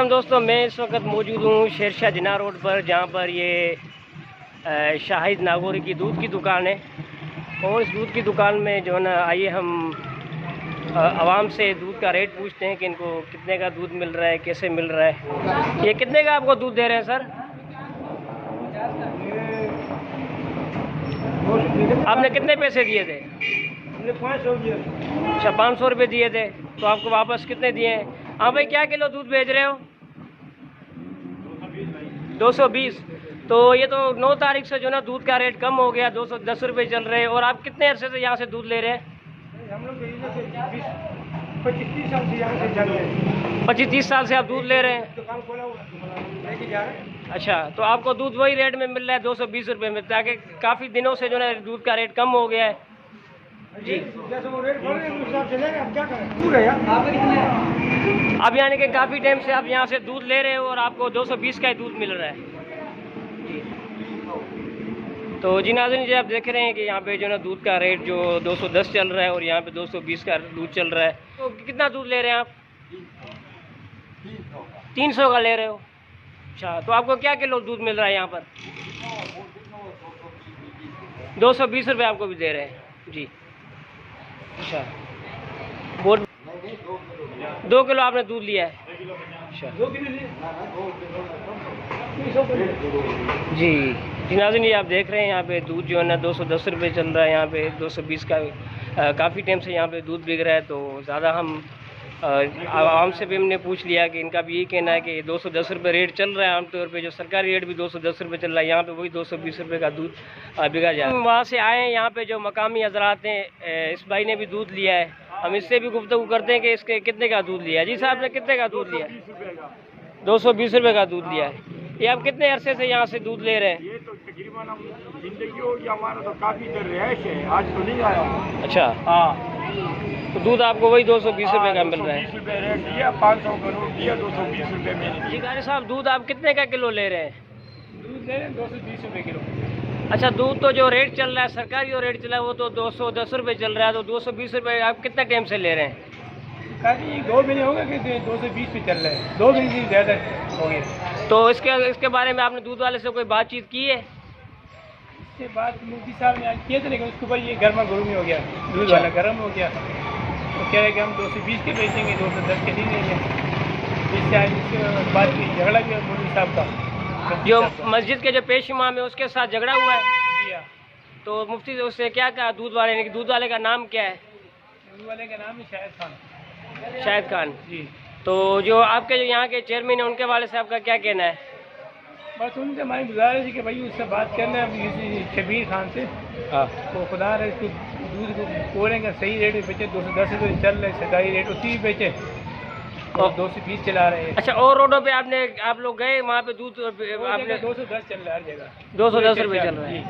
वालेकुम दोस्तों, मैं इस वक्त मौजूद हूँ शेरशाह जिन्ना रोड पर, जहाँ पर ये शाहिद नागौरी की दूध की दुकान है। और इस दूध की दुकान में जो है ना, आइए हम आवाम से दूध का रेट पूछते हैं कि इनको कितने का दूध मिल रहा है, कैसे मिल रहा है। ये कितने का आपको दूध दे रहे हैं सर? आपने कितने पैसे दिए थे? 500 दिए। अच्छा, 500 रुपये दिए थे, तो आपको वापस कितने दिए हैं? हाँ भाई, क्या किलो दूध बेच रहे हो? 220। तो ये तो 9 तारीख से जो ना दूध का रेट कम हो गया, 210 रुपये चल रहे हैं। और आप कितने अरसे से यहाँ से दूध ले रहे हैं? हम लोग 25-30 साल से यहाँ से चल रहे हैं। 25-30 साल से आप दूध ले रहे हैं? दुकान खोला हुआ, लेके जा रहे हैं। अच्छा, तो आपको दूध वही रेट में मिल रहा है, 220 रुपये में, ताकि काफ़ी दिनों से जो है दूध का रेट कम हो गया है जी। जैसे वो रेट बढ़ रहे हैं उस हिसाब से ले रहे हैं, अब क्या करें। पूरा यार अब यानी कि काफ़ी टाइम से आप यहाँ से दूध ले रहे हो और आपको 220 का ही दूध मिल रहा है जी। तो जी नाज़रीन, जी आप देख रहे हैं कि यहाँ पे जो ना दूध का रेट जो 210 चल रहा है और यहाँ पे 220 का दूध चल रहा है। तो कितना दूध ले रहे हैं आप? 300 का ले रहे हो। अच्छा, तो आपको क्या किलो दूध मिल रहा है यहाँ पर? 220 रुपये आपको भी दे रहे हैं जी। अच्छा, बहुत 2 किलो आपने दूध लिया है? अच्छा 2 किलो लिए जी नाज़रीन, ये आप देख रहे हैं यहाँ पे दूध जो है ना 210 रुपये चल रहा है। यहाँ पे 220 का काफ़ी टाइम से यहाँ पे दूध बिक रहा है। तो ज़्यादा हम आवाम से भी हमने पूछ लिया कि इनका भी यही कहना है कि 210 रुपये रेट चल रहा है आमतौर पे। जो सरकारी रेट भी 210 रुपये चल रहा है, यहाँ पे वही 220 रुपये का दूध बिका जा रहा है। वहाँ से आए हैं, यहाँ पे जो मकामी हजरात हैं, इस भाई ने भी दूध लिया है, हम इससे भी गुफ्तगू करते हैं कि इसके कितने का दूध लिया है। जी साहब ने कितने का दूध लिया है? 220 रुपये का दूध लिया है। ये आप कितने अरसे से यहाँ से दूध ले रहे हैं? ये तो तकरीबन हम जिंदगी होगी हमारा तो काफ़ी देर रिहाइश है, आज तो नहीं आया। अच्छा हाँ, तो दूध आपको वही 220 रुपये का मिल रहा है? 220 रुपये रेट दिया, 500 का नोट दिया, 220 रुपये में। जी गाड़ी साहब, दूध आप कितने का किलो ले रहे हैं? दूध ले रहे हैं 220 रुपये किलो। अच्छा, दूध तो जो रेट चल रहा है, सरकारी जो रेट चल रहा है वो तो 210 रुपये चल रहा है, तो 220 रुपये आप कितने टाइम से ले रहे हैं? काफ़ी 2 महीने हो गए कि 220 पे चल रहे हैं, 2 महीने से ज़्यादा हो गए। तो इसके बारे में आपने दूध वाले से कोई बातचीत की है? इसके बाद मुफ्ती साहब ने आज किए थे, लेकिन उसके ऊपर ये गर्मा गर्मी हो गया, दूध वाला गर्म हो गया। तो कह रहे कि हम 220 के बेचेंगे, 210 के नहीं देंगे। इससे आज इसके बाद झगड़ा किया मुफ्ती साहब का। जो मस्जिद के जो पेश इमाम है उसके साथ झगड़ा हुआ है? तो मुफ्ती से उससे क्या कहा दूध वाले ने? दूध वाले का नाम क्या है? दूध वाले का नाम है शाहिद खान। शाहिद खान जी। तो जो आपके जो यहाँ के चेयरमैन है उनके वाले साहब का क्या कहना है? बस उनसे हमारी गुजारिश है कि भाई उससे बात करना है किसी शबीर खान से। हाँ, तो खुदा रहे इसको दूध को बोलेंगे सही रेट में बेचे, 210 रुपये चल रहे, सरकारी रेट उसी भी बेचे और 220 चला रहे हैं। अच्छा, और रोडों पे आप लोग गए वहाँ पे दूध आपने? 210 चल रहा है हर जगह, 210 रुपये चल रहा है।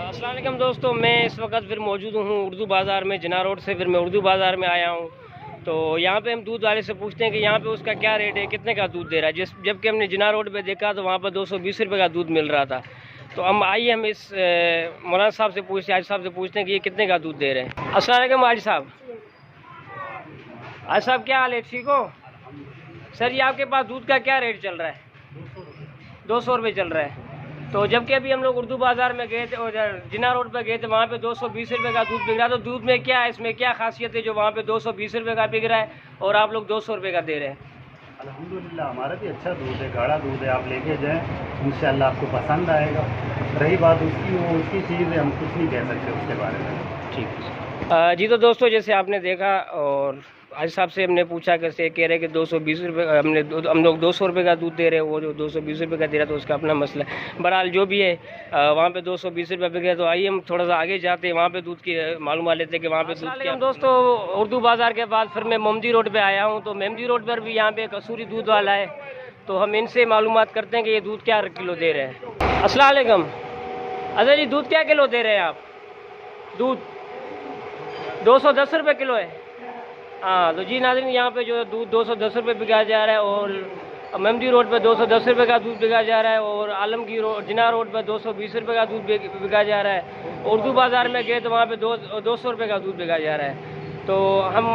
अस्सलाम वालेकुम दोस्तों, मैं इस वक्त फिर मौजूद हूँ उर्दू बाज़ार में, जिन्ना रोड से फिर मैं उर्दू बाज़ार में आया हूँ। तो यहाँ पे हम दूध वाले से पूछते हैं कि यहाँ पे उसका क्या रेट है, कितने का दूध दे रहा है। जबकि हमने जिन्ना रोड पे देखा तो वहाँ पर 220 रुपये का दूध मिल रहा था। तो हम आइए हम इस मौलाना साहब से पूछते हैं, आज साहब से पूछते हैं कि ये कितने का दूध दे रहे हैं। अस्सलाम वालेकुम आज साहब। आज साहब क्या हाल है, ठीक हो? सर ये आपके पास दूध का क्या रेट चल रहा है? 200 रुपये चल रहा है। तो जबकि अभी हम लोग उर्दू बाज़ार में गए थे और जिन्ना रोड पर गए थे, वहाँ पे 220 रुपये का दूध बिक रहा है। तो दूध में क्या है, इसमें क्या खासियत है जो वहाँ पे 220 रुपये का बिक रहा है और आप लोग 200 रुपये का दे रहे हैं? अल्हम्दुलिल्लाह हमारा भी अच्छा दूध है, गाढ़ा दूध है, आप लेके जाएं इंशाल्लाह आपको पसंद आएगा। रही बात उसकी, वो उसकी चीज़ है, हम कुछ नहीं कह सकते उसके बारे में। ठीक है जी। तो दोस्तों जैसे आपने देखा और आज साहब से हमने पूछा कैसे, कह रहे कि 220 रुपये हम लोग 200 रुपये का दूध दे रहे हैं, वो जो 220 रुपये का दे रहा है तो उसका अपना मसला है। बहरहाल जो भी है वहाँ पे 220 रुपये बिक गया। तो आइए हम थोड़ा सा आगे जाते हैं, वहाँ पे दूध की मालूम लेते हैं कि वहाँ पे दूध क्या। दोस्तों उर्दू बाज़ार के बाद फिर मैं मोमदी रोड पर आया हूँ। तो मोमदी रोड पर भी यहाँ पे कसूरी दूध वाला है, तो हम इनसे मालूमात करते हैं कि ये दूध क्या किलो दे रहे हैं। अस्सलाम वालेकुम। अच्छा जी, दूध क्या किलो दे रहे हैं आप? दूध 210 रुपये किलो है। हाँ, तो जी नाज़रीन, यहाँ पे जो दूध 210 रुपये बिका जा रहा है और मेमदी रोड पे 210 रुपये का दूध बिका जा रहा है और आलमगीर जिन्ना रोड पे 220 रुपये का दूध बिका जा रहा है। उर्दू बाज़ार में गए तो वहाँ पे 200 रुपये का दूध बिका जा रहा है। तो हम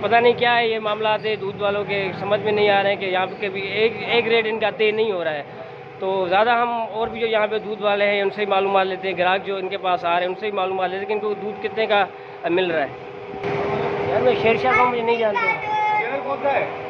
पता नहीं क्या है ये मामला आते दूध वालों के समझ में नहीं आ रहे हैं कि यहाँ पे भी एक रेट इनका तय नहीं हो रहा है। तो ज़्यादा हम और भी जो यहाँ पे दूध वाले हैं उनसे ही मालूम लेते हैं, ग्राहक जो इनके पास आ रहे हैं उनसे ही मालूम लेते हैं कि इनको दूध कितने का मिल रहा है। यार मैं शेरशाह को मुझे नहीं जानता। कौन सा है?